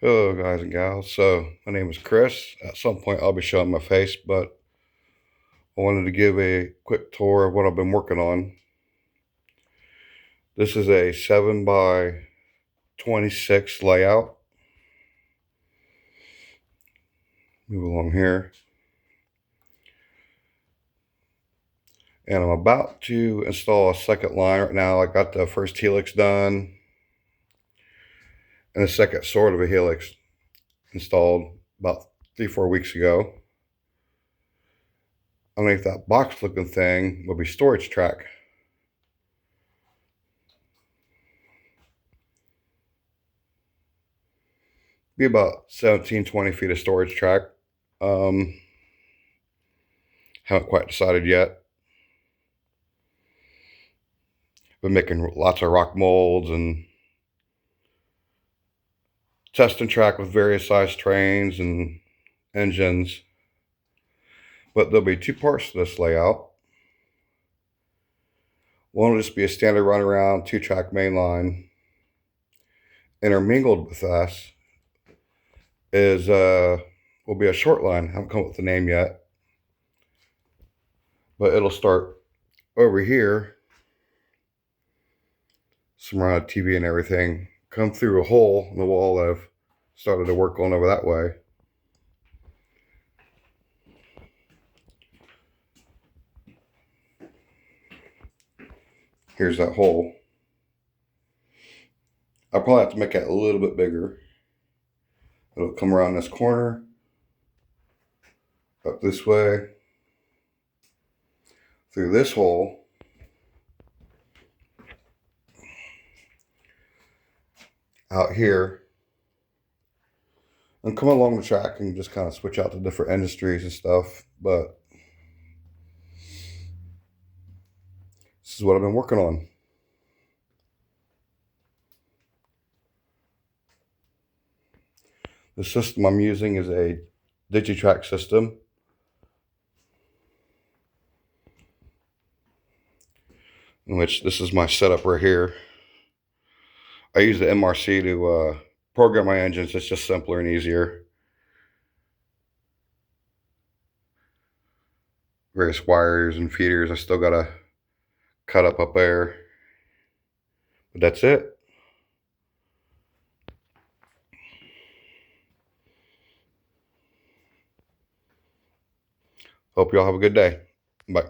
Hello guys and gals. So my name is Chris. At some point I'll be showing my face, but I wanted to give a quick tour of what I've been working on. This is a 7 by 26 layout. Move along here. And I'm about to install a second line right now. I got the first helix done and the second sort of a helix installed about 3-4 weeks ago. Underneath that box looking thing will be storage track. Be about 17-20 feet of storage track. Haven't quite decided yet. Been making lots of rock molds and testing track with various size trains and engines. But there'll be two parts to this layout. One will just be a standard runaround 2-track mainline. Intermingled with us is will be a short line. I haven't come up with the name yet, but it'll start over here, surrounded TV and everything, come through a hole in the wall that I've started to work on over that way. Here's that hole. I'll probably have to make it a little bit bigger. It'll come around this corner, up this way, through this hole, out here, and come along the track and just kind of switch out to different industries and stuff. But this is what I've been working on. The system I'm using is a Digitrack system. In which this is my setup right here. I use the MRC to program my engines. It's just simpler and easier. Various wires and feeders I still gotta cut up there. But that's it. Hope y'all have a good day. Bye.